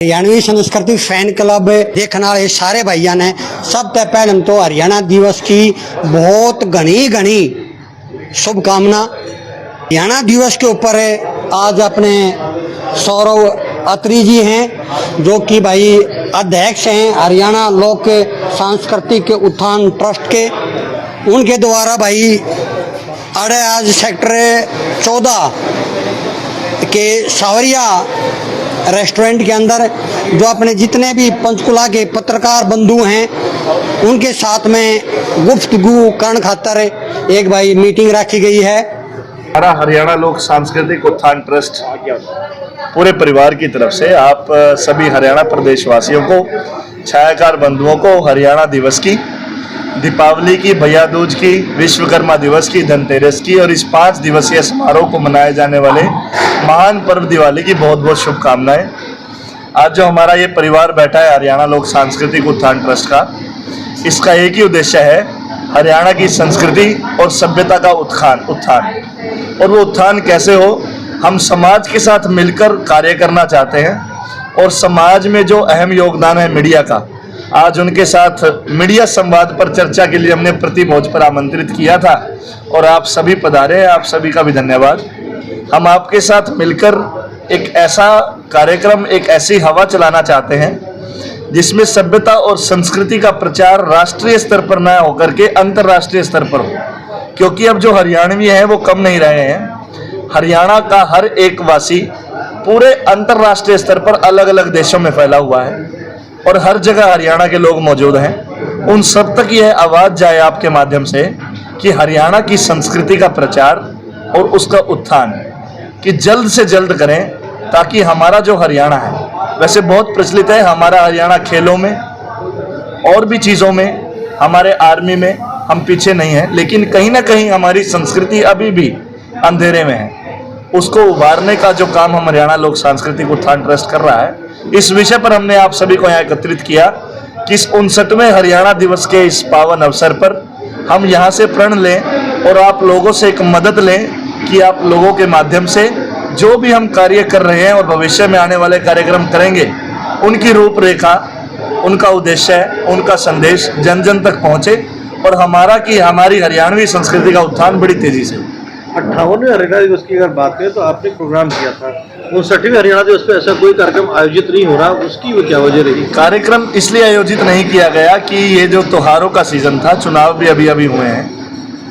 हरियाणवी संस्कृति fan club देखने वाले सारे भाइयों ने सबसे पहले तो हरियाणा दिवस की बहुत घनी शुभकामना। हरियाणा दिवस के ऊपर आज अपने सौरव अत्री जी हैं जो कि भाई अध्यक्ष हैं हरियाणा लोक सांस्कृतिक उत्थान ट्रस्ट के। उनके द्वारा भाई अड़े आज सेक्टर 14 के सावरिया रेस्टोरेंट के अंदर जो अपने जितने भी पंचकुला के पत्रकार बंधु हैं उनके साथ में गुफ्तगू करण खातर एक भाई मीटिंग रखी गई है। हमारा हरियाणा लोक सांस्कृतिक उत्थान ट्रस्ट पूरे परिवार की तरफ से आप सभी हरियाणा प्रदेशवासियों को, छायाकार बंधुओं को हरियाणा दिवस की, दीपावली की, भैया दूज की, विश्वकर्मा दिवस की, धनतेरस की और इस 5 दिवसीय समारोह को मनाए जाने वाले महान पर्व दिवाली की बहुत बहुत शुभकामनाएं। आज जो हमारा ये परिवार बैठा है हरियाणा लोक सांस्कृतिक उत्थान ट्रस्ट का, इसका एक ही उद्देश्य है हरियाणा की संस्कृति और सभ्यता का उत्थान। और वो उत्थान कैसे हो, हम समाज के साथ मिलकर कार्य करना चाहते हैं और समाज में जो अहम योगदान है मीडिया का, आज उनके साथ मीडिया संवाद पर चर्चा के लिए हमने प्रति भोज पर आमंत्रित किया था और आप सभी पधारे हैं। आप सभी का भी धन्यवाद। हम आपके साथ मिलकर एक ऐसा कार्यक्रम, एक ऐसी हवा चलाना चाहते हैं जिसमें सभ्यता और संस्कृति का प्रचार राष्ट्रीय स्तर पर न होकर के अंतर्राष्ट्रीय स्तर पर हो, क्योंकि अब जो हरियाणवी हैं वो कम नहीं रहे हैं। हरियाणा का हर एक वासी पूरे अंतर्राष्ट्रीय स्तर पर अलग अलग देशों में फैला हुआ है और हर जगह हरियाणा के लोग मौजूद हैं। उन सब तक यह आवाज़ जाए आपके माध्यम से कि हरियाणा की संस्कृति का प्रचार और उसका उत्थान कि जल्द से जल्द करें, ताकि हमारा जो हरियाणा है, वैसे बहुत प्रचलित है हमारा हरियाणा खेलों में और भी चीज़ों में, हमारे आर्मी में हम पीछे नहीं हैं, लेकिन कहीं ना कहीं हमारी संस्कृति अभी भी अंधेरे में है। उसको उभारने का जो काम हम हरियाणा लोक सांस्कृतिक उत्थान ट्रस्ट कर रहा है, इस विषय पर हमने आप सभी को यहाँ एकत्रित किया कि इस 59वें हरियाणा दिवस के इस पावन अवसर पर हम यहाँ से प्रण लें और आप लोगों से एक मदद लें कि आप लोगों के माध्यम से जो भी हम कार्य कर रहे हैं और भविष्य में आने वाले कार्यक्रम करेंगे, उनकी रूपरेखा, उनका उद्देश्य, उनका संदेश जन जन तक पहुँचे और हमारी हरियाणवी संस्कृति का उत्थान बड़ी तेजी से। 58वें हरियाणा दिवस की अगर बात करें तो आपने प्रोग्राम किया था, 59वें हरियाणा दिवस पे ऐसा कोई कार्यक्रम आयोजित नहीं हो रहा, उसकी वो क्या वजह रही? कार्यक्रम इसलिए आयोजित नहीं किया गया कि ये जो त्योहारों का सीजन था, चुनाव भी अभी हुए हैं,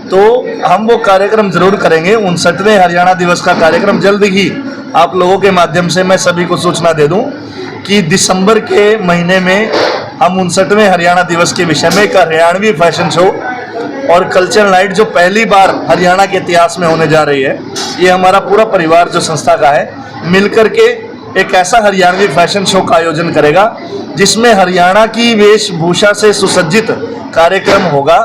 तो हम वो कार्यक्रम जरूर करेंगे। 59वें हरियाणा दिवस का कार्यक्रम जल्द ही आप लोगों के माध्यम से मैं सभी को सूचना दे दूं कि दिसंबर के महीने में हम 59वें हरियाणा दिवस के विषय में एक हरियाणवी फैशन शो और कल्चरल नाइट जो पहली बार हरियाणा के इतिहास में होने जा रही है, ये हमारा पूरा परिवार जो संस्था का है मिलकर के एक ऐसा हरियाणवी फैशन शो का आयोजन करेगा जिसमें हरियाणा की वेशभूषा से सुसज्जित कार्यक्रम होगा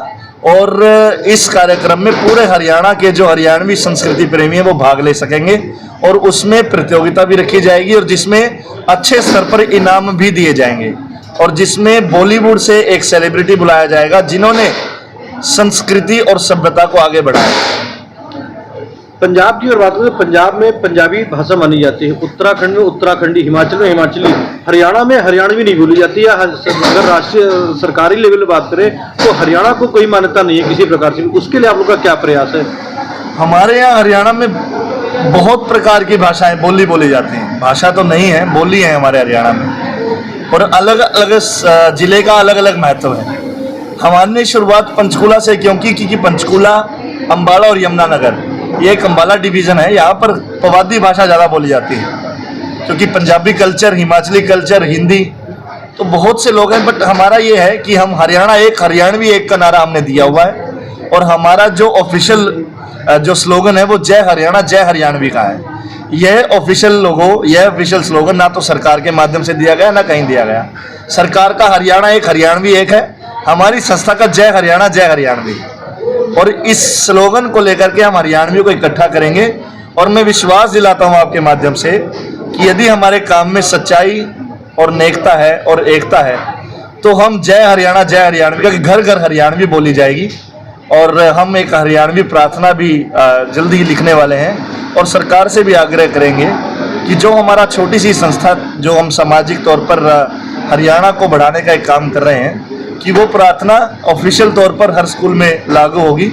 और इस कार्यक्रम में पूरे हरियाणा के जो हरियाणवी संस्कृति प्रेमी हैं वो भाग ले सकेंगे और उसमें प्रतियोगिता भी रखी जाएगी और जिसमें अच्छे स्तर पर इनाम भी दिए जाएंगे और जिसमें बॉलीवुड से एक सेलिब्रिटी बुलाया जाएगा जिन्होंने संस्कृति और सभ्यता को आगे बढ़ाया। पंजाब की और बात करें, पंजाब में पंजाबी भाषा मानी जाती है, उत्तराखंड में उत्तराखंडी, हिमाचल में हिमाचली, हरियाणा में हरियाणवी नहीं बोली जाती है। अगर राष्ट्रीय सरकारी लेवल में बात करें तो हरियाणा को कोई मान्यता नहीं है किसी प्रकार से, उसके लिए आप लोग का क्या प्रयास है? हमारे यहाँ हरियाणा में बहुत प्रकार की भाषाएं बोली जाती हैं। भाषा तो नहीं है, बोली है हमारे हरियाणा में और अलग अलग जिले का अलग अलग महत्व है। हमारी शुरुआत पंचकुला से क्योंकि पंचकुला, अम्बाला और यमुनानगर ये एक अम्बाला डिवीज़न है, यहाँ पर पवादी भाषा ज़्यादा बोली जाती है क्योंकि पंजाबी कल्चर, हिमाचली कल्चर, हिंदी तो बहुत से लोग हैं। बट हमारा ये है कि हम हरियाणा एक, हरियाणवी एक का नारा हमने दिया हुआ है और हमारा जो ऑफिशियल जो स्लोगन है वो जय हरियाणा जय हरियाणवी का है। यह ऑफिशियल स्लोगन ना तो सरकार के माध्यम से दिया गया ना कहीं दिया गया। सरकार का हरियाणा एक, हरियाणवी एक है, हमारी संस्था का जय हरियाणा जय हरियाणवी, और इस स्लोगन को लेकर के हम हरियाणवियों को इकट्ठा करेंगे। और मैं विश्वास दिलाता हूं आपके माध्यम से कि यदि हमारे काम में सच्चाई और नेकता है और एकता है तो हम जय हरियाणा जय हरियाणवी का घर घर हरियाणवी बोली जाएगी। और हम एक हरियाणवी प्रार्थना भी जल्दी ही लिखने वाले हैं और सरकार से भी आग्रह करेंगे कि जो हमारा छोटी सी संस्था जो हम सामाजिक तौर पर हरियाणा को बढ़ाने का एक काम कर रहे हैं कि वो प्रार्थना ऑफिशियल तौर पर हर स्कूल में लागू होगी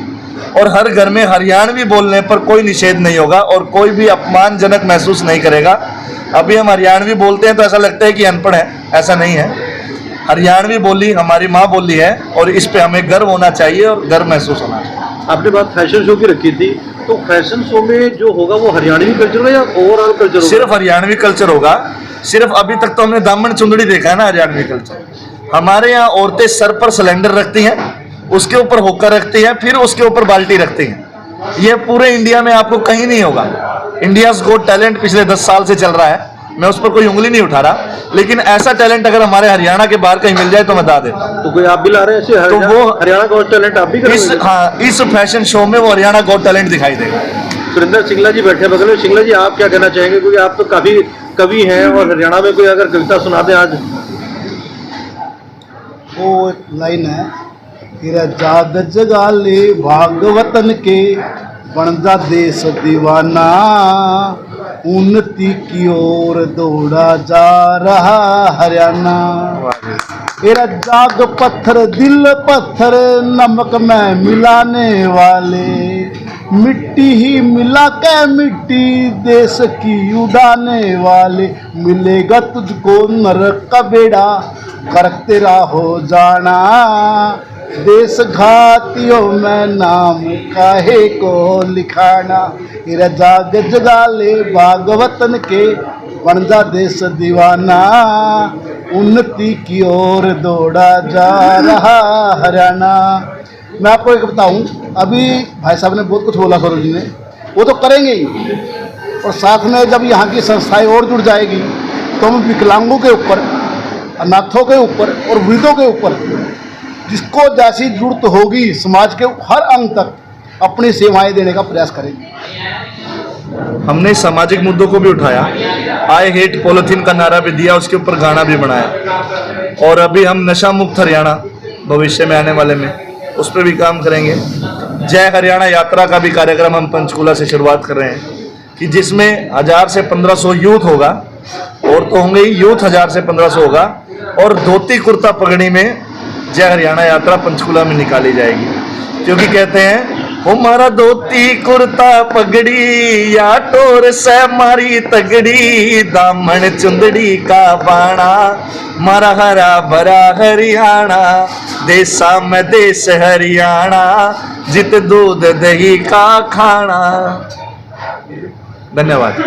और हर घर में हरियाणवी बोलने पर कोई निषेध नहीं होगा और कोई भी अपमानजनक महसूस नहीं करेगा। अभी हम हरियाणवी बोलते हैं तो ऐसा लगता है कि अनपढ़ है, ऐसा नहीं है। हरियाणवी बोली हमारी माँ बोली है और इस पे हमें गर्व होना चाहिए और गर्व महसूस होना चाहिए। आपने बात फैशन शो की रखी थी, तो फैशन शो में जो होगा वो हरियाणवी कल्चर होगा या ओवरऑल कल्चर होगा? सिर्फ हरियाणवी कल्चर होगा। सिर्फ अभी तक तो हमने दामन चुंदड़ी देखा है ना हरियाणवी कल्चर। हमारे यहाँ औरतें सर पर सिलेंडर रखती हैं, उसके ऊपर होकर रखती हैं, फिर उसके ऊपर बाल्टी रखती हैं। ये पूरे इंडिया में आपको कहीं नहीं होगा। इंडियाज गॉट टैलेंट पिछले 10 साल से चल रहा है, मैं उस पर कोई उंगली नहीं उठा रहा, लेकिन ऐसा टैलेंट अगर हमारे हरियाणा के बाहर कहीं मिल जाए तो मैं बता देता हूँ। तो कोई आप भी ला रहे हैं ऐसे तो वो हरियाणा का टैलेंट आप भी करेंगे? इस फैशन शो में वो हरियाणा गॉट टैलेंट दिखाई देगा। सुरेंद्र सिंगला जी बैठे बगल में। सिंगला जी, आप क्या कहना चाहेंगे, क्योंकि आप तो काफी कवि हैं और हरियाणा में कोई अगर कविता सुना दें आज? वो एक लाइन है, तेरा जाग जगा ले भागवतन के, बन जा देश दीवाना, उन्नति की ओर दौड़ा जा रहा हरियाणा। तेरा जाग पत्थर दिल पत्थर नमक में मिलाने वाले, मिट्टी ही मिला के मिट्टी देश की उड़ाने वाले, मिलेगा तुझको नरक का बेड़ा कर्क तेरा हो जाना, देश घातियों में नाम काहे को लिखाना। तेरा जाग जगा ले भागवतन के, बन जा देश दीवाना, उन्नति की ओर दौड़ा जा रहा हरियाणा। मैं आपको एक बताऊं, अभी भाई साहब ने बहुत कुछ बोला सरोज जी ने, वो तो करेंगे ही, और साथ में जब यहाँ की संस्थाएं और जुड़ जाएगी तो हम विकलांगों के ऊपर, अनाथों के ऊपर और वृद्धों के ऊपर जिसको जैसी जरूरत होगी समाज के हर अंग तक अपनी सेवाएं देने का प्रयास करेंगे। हमने सामाजिक मुद्दों को भी उठाया, आई हेट पॉलिथीन का नारा भी दिया, उसके ऊपर गाना भी बनाया, और अभी हम नशा मुक्त हरियाणा भविष्य में आने वाले में उस पर भी काम करेंगे। जय हरियाणा यात्रा का भी कार्यक्रम हम पंचकूला से शुरुआत कर रहे हैं कि जिसमें 1000 से 1500 यूथ होगा, और तो होंगे ही यूथ 1000 से 1500 होगा, और धोती कुर्ता पगड़ी में जय हरियाणा यात्रा पंचकूला में निकाली जाएगी। क्योंकि कहते हैं हमारा धोती कुर्ता पगड़ी या टोर से मारी तगड़ी, दामन चुंदड़ी का बाणा मारा हरा भरा हरियाणा, देसा में देश हरियाणा, जित दूध दही का खाना। धन्यवाद।